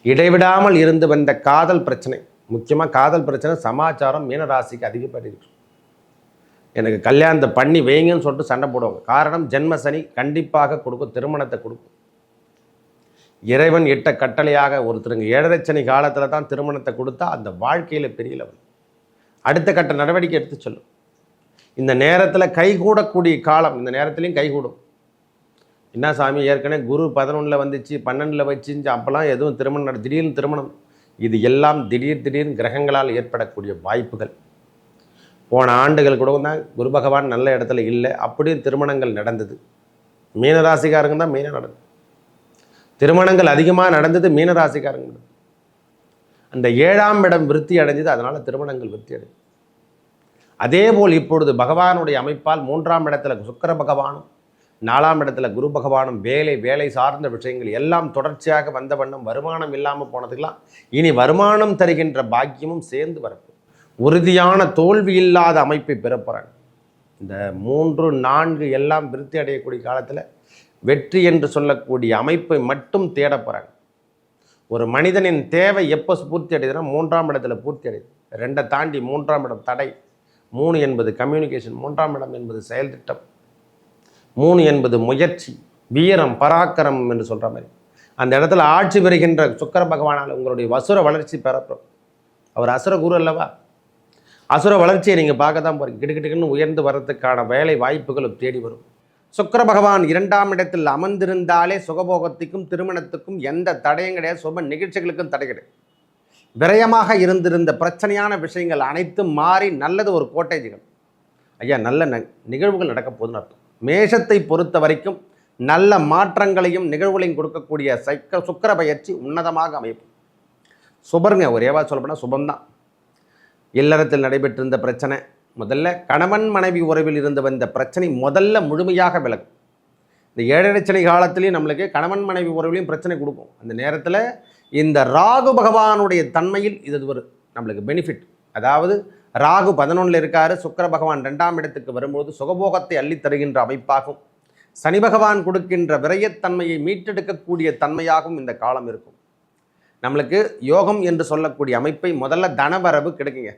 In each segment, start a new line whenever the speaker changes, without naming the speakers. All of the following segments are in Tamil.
இடைவிடாமல் இருந்து வந்த காதல் பிரச்சனை, முக்கியமாக காதல் பிரச்சனை சமாச்சாரம் மீனராசிக்கு அதிகப்பட்டு எனக்கு கல்யாணத்தை பண்ணி வைங்கன்னு சொல்லிட்டு சண்டை போடுவாங்க. காரணம் ஜென்ம சனி கண்டிப்பாக கொடுக்கும், திருமணத்தை கொடுக்கும். இறைவன் இட்ட கட்டளையாக ஒருத்தருங்க 7.5 சனி காலத்தில் தான் திருமணத்தை கொடுத்தா அந்த வாழ்க்கையில் பெரிய லெவல் அடுத்த கட்ட நடவடிக்கை எடுத்து சொல்லும். இந்த நேரத்தில் கைகூடக்கூடிய காலம், இந்த நேரத்துலையும் கைகூடும். என்ன சாமி ஏற்கனவே குரு 11 வந்துச்சு 12 வச்சுச்சு, அப்போல்லாம் எதுவும் திருமணம் திடீர்னு திருமணம், இது எல்லாம் திடீர்னு கிரகங்களால் ஏற்படக்கூடிய வாய்ப்புகள். போன ஆண்டுகள் கூட தான் குரு பகவான் நல்ல இடத்துல இல்லை, அப்படியும் திருமணங்கள் நடந்தது. மீனராசிக்காரங்க தான் மெயினாக நடந்தது. திருமணங்கள் அதிகமாக நடந்தது மீனராசிக்காரங்க. அந்த 7ஆம் இடம் விருத்தி அடைஞ்சது, அதனால் திருமணங்கள் விருத்தி அடைஞ்சது. அதேபோல் இப்பொழுது பகவானுடைய அமைப்பால் 3ஆம் இடத்துல சுக்கிர பகவானும் 4ஆம் இடத்துல குரு பகவானும் வேலை சார்ந்த விஷயங்கள் எல்லாம் தொடர்ச்சியாக வந்த வண்ணம் வருமானம் இல்லாமல் போனதுக்கெல்லாம் இனி வருமானம் தருகின்ற பாக்கியமும் சேர்ந்து வரப்போம். உறுதியான தோல்வி இல்லாத அமைப்பை பெறப்போகிறாங்க. இந்த 3, 4 எல்லாம் விருத்தி அடையக்கூடிய காலத்தில் வெற்றி என்று சொல்லக்கூடிய அமைப்பை மட்டும் தேட போகிறாங்க. ஒரு மனிதனின் தேவை எப்போ பூர்த்தி அடையுதுன்னா 3ஆம் இடத்துல பூர்த்தி அடையுது. 2 தாண்டி 3ஆம் இடம் தடை. 3 என்பது கம்யூனிகேஷன், 3ஆம் இடம் என்பது செயல் திட்டம், 3 என்பது முயற்சி, வீரம், பராக்கிரம் என்று சொல்கிற மாதிரி. அந்த இடத்துல ஆட்சி பெறுகின்ற சுக்கிர பகவானால் உங்களுடைய அசுர வளர்ச்சி பெறப்படும். அவர் அசுர குரு அல்லவா? அசுர வளர்ச்சியை நீங்கள் பார்க்க தான் போகிறீங்க. கிடுக்கிட்டுக்குன்னு உயர்ந்து வர்றதுக்கான வேலை வாய்ப்புகளும் தேடி வரும். சுக்கிர பகவான் 2ஆம் இடத்தில் அமர்ந்திருந்தாலே சுகபோகத்துக்கும் திருமணத்துக்கும் எந்த தடையும் கிடையாது, சுப நிகழ்ச்சிகளுக்கும் தடை கிடையாது. விரயமாக இருந்திருந்த பிரச்சனையான விஷயங்கள் அனைத்தும் மாறி நல்லது ஒரு கோட்டைஜிகள். ஐயா நல்ல நிகழ்வுகள் நடக்க போதுன்னு அர்த்தம். மேஷத்தை பொறுத்த வரைக்கும் நல்ல மாற்றங்களையும் நிகழ்வுகளையும் கொடுக்கக்கூடிய சுக்கிர பயிற்சி உன்னதமாக அமைப்பு. சுபருங்க, ஒரேவா சொல்லப்போனால் சுபம்தான். இல்லறத்தில் நடைபெற்றிருந்த பிரச்சனை, முதல்ல கணவன் மனைவி உறவில் இருந்து வந்த பிரச்சனை முதல்ல முழுமையாக விலகும். இந்த 7.5 சனி காலத்திலையும் நம்மளுக்கு கணவன் மனைவி உறவிலையும் பிரச்சனை கொடுக்கும். அந்த நேரத்தில் இந்த ராகு பகவானுடைய தன்மையில் இது ஒரு நம்மளுக்கு பெனிஃபிட். அதாவது ராகு 11 இருக்காரு, சுக்கிர பகவான் 2ஆம் இடத்துக்கு வரும்போது சுகபோகத்தை அள்ளித் தருகின்ற அமைப்பாகும். சனி பகவான் கொடுக்கின்ற விரயத்தன்மையை மீட்டெடுக்கக்கூடிய தன்மையாகவும் இந்த காலம் இருக்கும். நம்மளுக்கு யோகம் என்று சொல்லக்கூடிய அமைப்பை முதல்ல தனவரவு கிடைக்குங்க.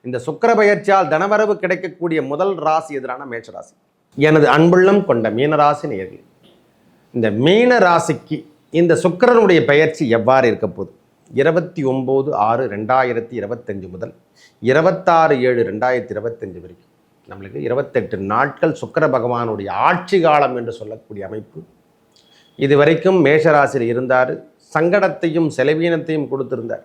இந்த சுக்கிர பயிற்சியால் தனவரவு கிடைக்கக்கூடிய முதல் ராசி எதிரான மேஷராசி. எனது அன்புள்ளம் கொண்ட மீனராசி நேயர்களே, இந்த மீன ராசிக்கு இந்த சுக்கிரனுடைய பயிற்சி எவ்வாறு இருக்க போகுது? 29/6/2025 முதல் 26/7/2025 வரைக்கும் நம்மளுக்கு 28 நாட்கள் சுக்கிர பகவானுடைய ஆட்சி காலம் என்று சொல்லக்கூடிய அமைப்பு. இது வரைக்கும் மேஷராசியில் இருந்தார். சங்கடத்தையும் செலவீனத்தையும் கொடுத்திருந்தார்.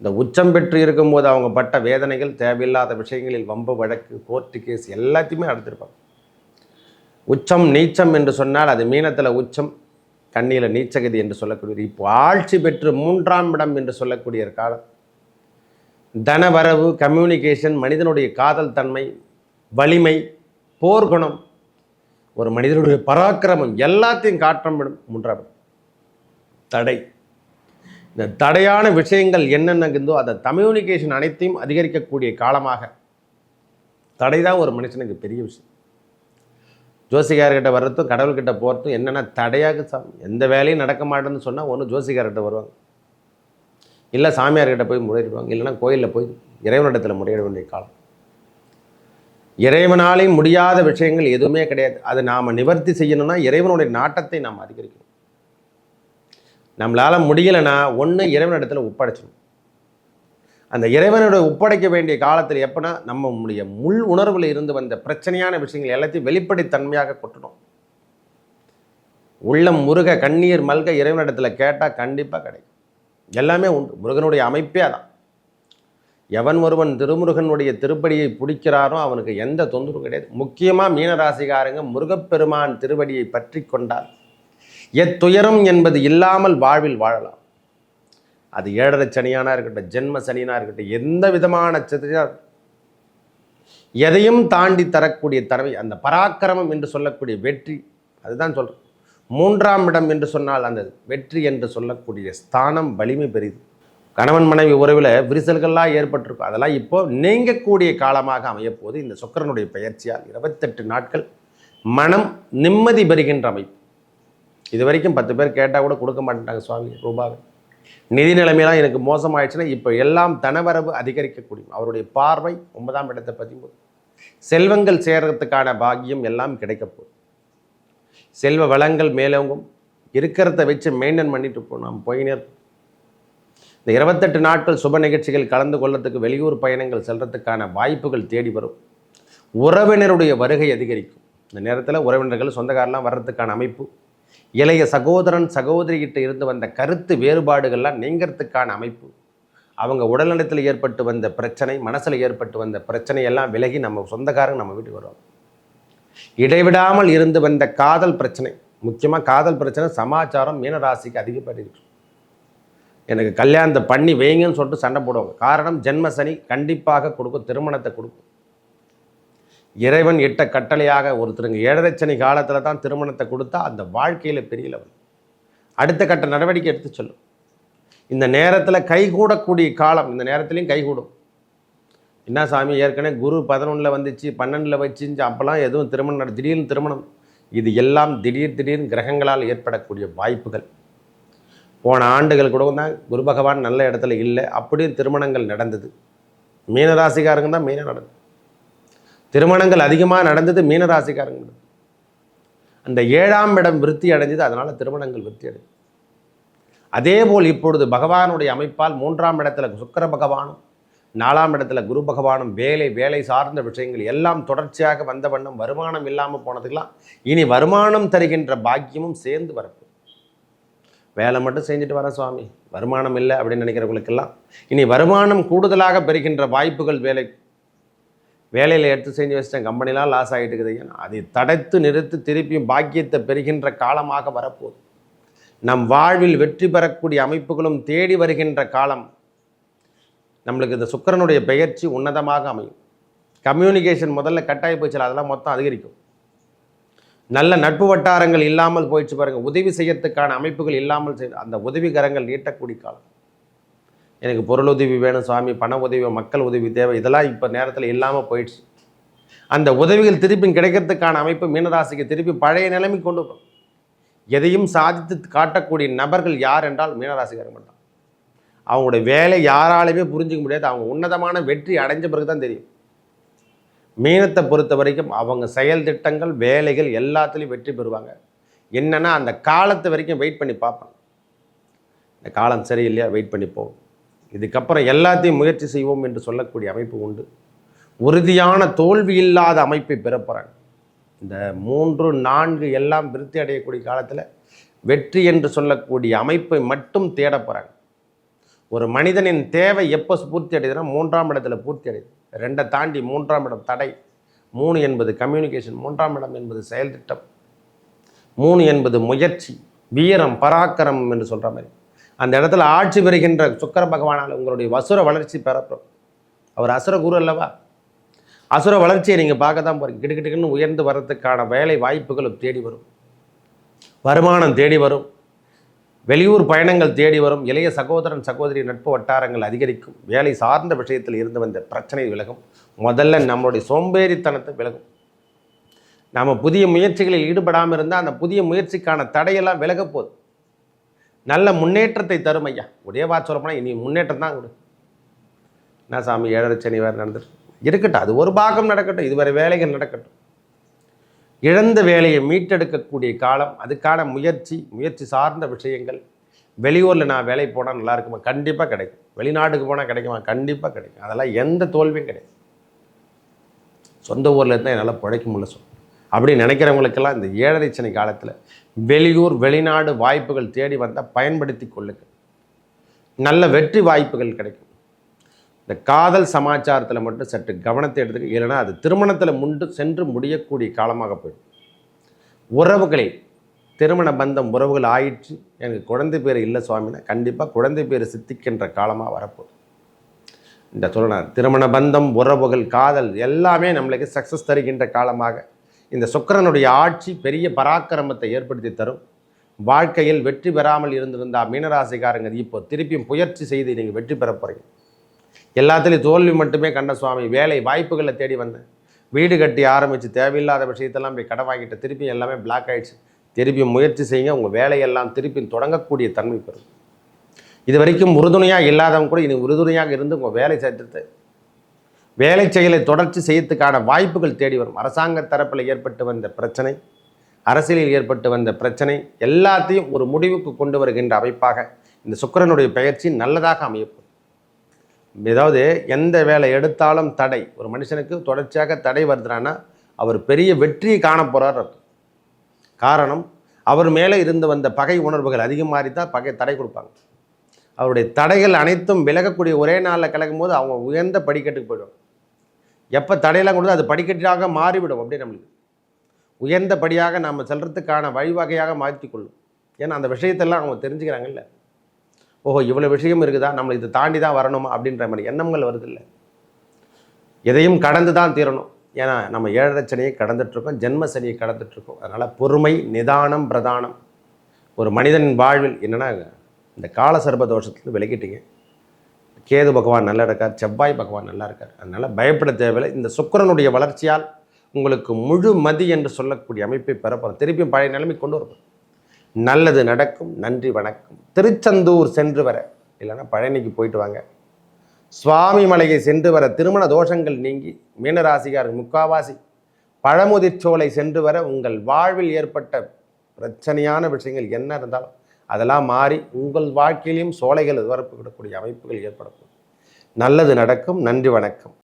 இந்த உச்சம் பெற்று இருக்கும்போது அவங்க பட்ட வேதனைகள், தேவையில்லாத விஷயங்களில் வம்பு வழக்கு, கோர்ட்டு கேஸ் எல்லாத்தையுமே நடத்திருப்பாங்க. உச்சம் நீச்சம் என்று சொன்னால் அது மீனத்தில் உச்சம், கண்ணியில் நீச்சகதி என்று சொல்லக்கூடிய. இப்போ ஆட்சி பெற்று 3ஆம் இடம் என்று சொல்லக்கூடிய காலம். தனவரவு, கம்யூனிகேஷன், மனிதனுடைய காதல் தன்மை, வலிமை, போர்க்குணம், ஒரு மனிதனுடைய பராக்கிரமம் எல்லாத்தையும் காட்டம் விடும் 3ஆம் இடம். தடை, இந்த தடையான விஷயங்கள் என்னென்ன இருந்தோ அதை கம்யூனிகேஷன் அனைத்தையும் அதிகரிக்கக்கூடிய காலமாக. தடை தான் ஒரு மனுஷனுக்கு பெரிய விஷயம். ஜோசிகார்கிட்ட வர்றதும் கடவுள்கிட்ட போகிறதும் என்னென்ன தடையாக எந்த வேலையும் நடக்க மாட்டேன்னு சொன்னால் ஒன்று ஜோசிகார்கிட்ட வருவாங்க, இல்லை சாமியார்கிட்ட போய் முறையிடுவாங்க, இல்லைன்னா கோயிலில் போய் இறைவனிடத்தில் முறையிட வேண்டிய காலம். இறைவனாலே முடியாத விஷயங்கள் எதுவுமே கிடையாது. அதை நாம் நிவர்த்தி செய்யணும்னா இறைவனுடைய நாட்டத்தை நாம் அதிகரிக்கணும். நம்மளால் முடியலைன்னா ஒன்று இறைவனிடத்தில் ஒப்படைச்சிடும். அந்த இறைவனுடைய ஒப்படைக்க வேண்டிய காலத்தில் எப்போனா நம்முடைய முள் உணர்வில் இருந்து வந்த பிரச்சனையான விஷயங்கள் எல்லாத்தையும் வெளிப்படைத்தன்மையாக கொட்டணும். உள்ளம் முருக கண்ணீர் மல்க இறைவனிடத்தில் கேட்டால் கண்டிப்பாக கிடைக்கும். எல்லாமே உண்டு. முருகனுடைய அமைப்பே அதான். எவன் ஒருவன் திருமுருகனுடைய திருப்படியை பிடிக்கிறாரோ அவனுக்கு எந்த தொந்தரவும் கிடையாது. முக்கியமாக மீனராசிக்காரங்க முருகப்பெருமான் திருவடியை பற்றி கொண்டால் எத்துயரம் என்பது இல்லாமல் வாழ்வில் வாழலாம். அது 7.5 சனியானா இருக்கட்டும், ஜென்ம சனினா இருக்கட்டும், எந்த விதமான எதையும் தாண்டி தரக்கூடிய தரவை, அந்த பராக்கிரமம் என்று சொல்லக்கூடிய வெற்றி. அதுதான் சொல்கிறேன். 3ஆம் இடம் என்று சொன்னால் அந்த வெற்றி என்று சொல்லக்கூடிய ஸ்தானம் வலிமை பெரிது. கணவன் மனைவி உறவில் விரிசல்கள்லாம் ஏற்பட்டிருக்கும், அதெல்லாம் இப்போ நீங்கக்கூடிய காலமாக அமையப்போது இந்த சுக்கிரனுடைய பயிற்சியால் 28 நாட்கள் மனம் நிம்மதி பெறுகின்ற அமைப்பு. இது வரைக்கும் 10 பேர் கேட்டால் கூட கொடுக்க மாட்டாங்க சுவாமி ரூபாவை. நிதி நிலைமையெல்லாம் எனக்கு மோசமாயிடுச்சுன்னா இப்போ எல்லாம் தனவரவு அதிகரிக்கக்கூடியும். அவருடைய பார்வை 9ஆம் இடத்தை 13. செல்வங்கள் சேர்றதுக்கான பாக்கியம் எல்லாம் கிடைக்க போகுது. செல்வ வளங்கள் மேலோங்கும். இருக்கிறத வச்சு மெயின்டைன் பண்ணிட்டு போனோம் போயினே. இந்த 28 நாட்கள் சுப நிகழ்ச்சிகள் கலந்து கொள்றதுக்கு வெளியூர் பயணங்கள் செல்றதுக்கான வாய்ப்புகள் தேடி வரும். உறவினருடைய வருகை அதிகரிக்கும். இந்த நேரத்தில் உறவினர்கள் சொந்தக்காரெலாம் வர்றதுக்கான அமைப்பு. இளைய சகோதரன் சகோதரிகிட்ட இருந்து வந்த கருத்து வேறுபாடுகள்லாம் நீங்கிறதுக்கான அமைப்பு. அவங்க உடல்நலத்தில் ஏற்பட்டு வந்த பிரச்சனை, மனசில் ஏற்பட்டு வந்த பிரச்சனை எல்லாம் விலகி நம்ம சொந்தக்காரங்க நம்ம வீட்டுக்கு வருவாங்க. இடைவிடாமல் இருந்து வந்த காதல் பிரச்சனை, முக்கியமாக காதல் பிரச்சனை சமாச்சாரம் மீனராசிக்கு அதிகப்பட்டிருக்கு. எனக்கு கல்யாணத்தை பண்ணி வைங்கன்னு சொல்லிட்டு சண்டை போடுவாங்க. காரணம் ஜென்ம சனி கண்டிப்பாக கொடுக்கும், திருமணத்தை கொடுக்கும். இறைவன் இட்ட கட்டளையாக ஒருத்தருங்க 7.5 சனி காலத்தில் தான் திருமணத்தை கொடுத்தா அந்த வாழ்க்கையில் பெரிய லெவல் அடுத்த கட்ட நடவடிக்கை எடுத்து சொல்லும். இந்த நேரத்தில் கைகூடக்கூடிய காலம், இந்த நேரத்துலையும் கைகூடும். என்ன சாமி, ஏற்கனவே குரு 11 வந்துச்சு, 12 வச்சுச்சு, அப்போல்லாம் எதுவும் திருமணம் திடீர்னு திருமணம். இது எல்லாம் திடீர்னு கிரகங்களால் ஏற்படக்கூடிய வாய்ப்புகள். போன ஆண்டுகள் கூட தான் குரு பகவான் நல்ல இடத்துல இல்லை, அப்படியும் திருமணங்கள் நடந்தது. மீனராசிக்காரங்க தான் மெயினாக நடந்தது. திருமணங்கள் அதிகமாக நடந்தது மீனராசிக்காரங்க. அந்த 7ஆம் இடம் விருத்தி அடைஞ்சது, அதனால் திருமணங்கள் விருத்தி அடைஞ்சது. அதேபோல் இப்பொழுது பகவானுடைய அமைப்பால் 3ஆம் இடத்துல சுக்கிர பகவானும் 4ஆம் இடத்துல குரு பகவானும் வேலை சார்ந்த விஷயங்கள் எல்லாம் தொடர்ச்சியாக வந்த வண்ணம் வருமானம் இல்லாமல் போனதுக்கெல்லாம் இனி வருமானம் தருகின்ற பாக்கியமும் சேர்ந்து வரப்போம். வேலை மட்டும் செஞ்சுட்டு வர சுவாமி, வருமானம் இல்லை அப்படின்னு நினைக்கிறவங்களுக்கெல்லாம் இனி வருமானம் கூடுதலாக பெறுகின்ற வாய்ப்புகள். வேலையில் எடுத்து செஞ்சு வச்சிட்டேன், கம்பெனிலாம் லாஸ் ஆகிட்டு இருக்குது, அதை தடுத்து நிறுத்தி திருப்பியும் பாக்கியத்தை பெறுகின்ற காலமாக வரப்போகுது. நம் வாழ்வில் வெற்றி பெறக்கூடிய அமைப்புகளும் தேடி வருகின்ற காலம். நம்மளுக்கு இந்த சுக்கிரனுடைய பெயர்ச்சி உன்னதமாக அமையும். கம்யூனிகேஷன் முதல்ல கட்டாயி போச்சு, அதெல்லாம் மொத்தம் அதிகரிக்கும். நல்ல நட்பு வட்டாரங்கள் இல்லாமல் போயிடுச்சு பாருங்கள். உதவி செய்யறதுக்கான அமைப்புகள் இல்லாமல் அந்த உதவிகரங்கள் நீட்டக்கூடிய காலம். எனக்கு பொருள் உதவி வேணும் சுவாமி, பண உதவி, மக்கள் உதவி தேவை, இதெல்லாம் இப்போ நேரத்தில் இல்லாமல் போயிடுச்சு. அந்த உதவிகள் திருப்பி கிடைக்கிறதுக்கான அமைப்பு மீனராசிக்கு திருப்பி பழைய நிலைமை கொண்டு வரும். எதையும் சாதித்து காட்டக்கூடிய நபர்கள் யார் என்றால் மீனராசிக்காரங்க மட்டும். அவங்களுடைய வேலை யாராலுமே புரிஞ்சிக்க முடியாது. அவங்க உன்னதமான வெற்றி அடைஞ்ச பிறகு தான் தெரியும். மீனத்தை பொறுத்த வரைக்கும் அவங்க செயல் திட்டங்கள் வேலைகள் எல்லாத்துலேயும் வெற்றி பெறுவாங்க. என்னென்னா அந்த காலத்து வரைக்கும் வெயிட் பண்ணி பார்ப்பாங்க. இந்த காலம் சரியில்லையா, வெயிட் பண்ணி போவோம், இதுக்கப்புறம் எல்லாத்தையும் முயற்சி செய்வோம் என்று சொல்லக்கூடிய அமைப்பு உண்டு. உறுதியான தோல்வி இல்லாத அமைப்பை பெறப்போகிறாங்க. இந்த 3, 4 எல்லாம் விருத்தி அடையக்கூடிய காலத்தில் வெற்றி என்று சொல்லக்கூடிய அமைப்பை மட்டும் தேட போகிறாங்க. ஒரு மனிதனின் தேவை எப்போ பூர்த்தி அடையுதுன்னா 3ஆம் இடத்துல பூர்த்தி அடையுது. 2 தாண்டி 3ஆம் இடம் தடை. 3 என்பது கம்யூனிகேஷன், 3ஆம் இடம் என்பது செயல் திட்டம், 3 என்பது முயற்சி, வீரம், பராக்கிரமம் என்று சொல்கிற மாதிரி. அந்த இடத்துல ஆட்சி பெறுகின்ற சுக்கிர பகவானால் உங்களுடைய வசுர வளர்ச்சி பெறப்படும். அவர் அசுர குரு அல்லவா? அசுர வளர்ச்சியை நீங்கள் பார்க்க தான் போகிறீங்க. கிடுக்கிட்டுக்குன்னு உயர்ந்து வர்றதுக்கான வேலை வாய்ப்புகளும் தேடி வரும், வருமானம் தேடி வரும், வெளியூர் பயணங்கள் தேடி வரும், இளைய சகோதரன் சகோதரி நட்பு வட்டாரங்கள் அதிகரிக்கும், வேலை சார்ந்த விஷயத்தில் இருந்து வந்த பிரச்சனை விலகும். முதல்ல நம்மளுடைய சோம்பேறித்தனத்தை விலகும். நாம் புதிய முயற்சிகளில் ஈடுபடாமல் இருந்தால் அந்த புதிய முயற்சிக்கான தடையெல்லாம் விலக போகுது. நல்ல முன்னேற்றத்தை தரும் ஐயா. ஒரே வார்த்தை சொல்லப்போனால் இனி முன்னேற்றம் தான் கொடு. என்ன சாமி 7.5 சனி வேறு நடந்துட்டு இருக்கட்டும், அது ஒரு பாகம் நடக்கட்டும், இதுவரை வேலைகள் நடக்கட்டும். இழந்த வேலையை மீட்டெடுக்கக்கூடிய காலம், அதுக்கான முயற்சி சார்ந்த விஷயங்கள். வெளியூரில் நான் வேலைக்கு போனால் நல்லா இருக்குமா? கண்டிப்பாக கிடைக்கும். வெளிநாட்டுக்கு போனால் கிடைக்குமா? கண்டிப்பாக கிடைக்கும். அதெல்லாம் எந்த தோல்வியும் கிடையாது. சொந்த ஊரில் இருந்தால் என்னால் பிழைக்க முடியல சொல் அப்படி நினைக்கிறவங்களுக்கெல்லாம் இந்த 7.5 சனி காலத்தில் வெளியூர் வெளிநாடு வாய்ப்புகள் தேடி வந்தால் பயன்படுத்தி கொள்ளுங்கள். நல்ல வெற்றி வாய்ப்புகள் கிடைக்கும். இந்த காதல் சமாச்சாரத்தில் மட்டும் சற்று கவனத்தை எடுத்துக்க, இல்லைன்னா அது திருமணத்தில் சென்று முடியக்கூடிய காலமாக போயிடும். உறவுகளில் திருமண பந்தம் உறவுகள் ஆயிடுச்சு, எனக்கு குழந்தை பேர் இல்லை சுவாமினா கண்டிப்பாக குழந்தை பேர் சித்திக்கின்ற காலமாக வரப்போகுது. இந்த சொல்லணும் திருமண பந்தம் உறவுகள் காதல் எல்லாமே நம்மளுக்கு சக்ஸஸ் தருகின்ற காலமாக இந்த சுக்கிரனுடைய ஆட்சி பெரிய பராக்கிரமத்தை ஏற்படுத்தி தரும். வாழ்க்கையில் வெற்றி பெறாமல் இருந்திருந்தால் மீனராசிக்காரங்க இப்போ திருப்பியும் முயற்சி செய்து நீங்கள் வெற்றி பெற போகிறீங்க. எல்லாத்துலேயும் தோல்வி மட்டுமே கண்ட சுவாமி, வேலை வாய்ப்புகளை தேடி வந்தேன், வீடு கட்டி ஆரம்பித்து தேவையில்லாத விஷயத்தெல்லாம் போய் கடன் வாங்கிட்டு திருப்பி எல்லாமே பிளாக் ஆகிடுச்சு. திருப்பியும் முயற்சி செய்யுங்க, உங்கள் வேலையெல்லாம் திருப்பியும் தொடங்கக்கூடிய தன்மை பெறும். இது வரைக்கும் உறுதுணையாக இல்லாதவங்க கூட இனி உறுதுணையாக இருந்து உங்கள் வேலை செய்து வேலை செயலை தொடர்ச்சி செய்யறதுக்கான வாய்ப்புகள் தேடி வரும். அரசாங்க தரப்பில் ஏற்பட்டு வந்த பிரச்சனை, அரசியலில் ஏற்பட்டு வந்த பிரச்சனை எல்லாத்தையும் ஒரு முடிவுக்கு கொண்டு வருகின்ற அமைப்பாக இந்த சுக்கிரனுடைய பெயர்ச்சி நல்லதாக அமையப்படும். ஏதாவது எந்த வேலை எடுத்தாலும் தடை, ஒரு மனுஷனுக்கு தொடர்ச்சியாக தடை வருதுன்னா அவர் பெரிய வெற்றியை காண போகிறார் அர்த்தம். காரணம், அவர் மேலே இருந்து வந்த பகை உணர்வுகள் அதிகமாகி தான் தடை கொடுப்பாங்க. அவருடைய தடைகள் அனைத்தும் விலகக்கூடிய ஒரே நாளில் கிளக்கும் போது அவங்க உயர்ந்த படிக்கட்டுக்கு போயிடுவாங்க. எப்போ தடையெல்லாம் கொடுத்து அது படிக்கட்டாக மாறிவிடும். அப்படியே நம்மளுக்கு உயர்ந்த படியாக நாம் செல்றதுக்கான வழிவகையாக மாற்றிக்கொள்ளும். ஏன்னா அந்த விஷயத்தெல்லாம் அவங்க தெரிஞ்சுக்கிறாங்கல்ல. ஓஹோ, இவ்வளோ விஷயம் இருக்குதா, நம்மளை இதை தாண்டி தான் வரணுமா அப்படின்ற மாதிரி எண்ணங்கள் வருதில்லை. எதையும் கடந்து தான் தீரணும். ஏன்னா நம்ம 7.5 சனியை கடந்துட்டுருக்கோம், ஜென்ம சனியை கடந்துட்டுருக்கோம். அதனால் பொறுமை, நிதானம் பிரதானம். ஒரு மனிதன் வாழ்வில் என்னென்னா, இந்த கால சர்ப தோஷத்துக்கு விலகிட்டீங்க. கேது பகவான் நல்லா இருக்கார், செவ்வாய் பகவான் நல்லா இருக்கார். அதனால் பயப்பட தேவையில்லை. இந்த சுக்கிரனுடைய வளர்ச்சியால் உங்களுக்கு முழு மதி என்று சொல்லக்கூடிய அமைப்பை பெறப்போகிறோம். திருப்பியும் பழைய நிலைமை கொண்டு வரப்போம். நல்லது நடக்கும். நன்றி, வணக்கம். திருச்செந்தூர் சென்று வர, இல்லைன்னா பழனிக்கு போயிட்டு வாங்க. சுவாமி மலையை சென்று வர திருமண தோஷங்கள் நீங்கி மீனராசிக்காரர்கள் முக்காவாசி பழமுதிர்ச்சோலை சென்று வர உங்கள் வாழ்வில் ஏற்பட்ட பிரச்சனையான விஷயங்கள் என்ன இருந்தாலும் அதெல்லாம் மாறி உங்கள் வாழ்க்கையிலையும் சோலைகள் வரப்படக்கூடிய அமைப்புகள் ஏற்படக்கூடும். நல்லது நடக்கும். நன்றி, வணக்கம்.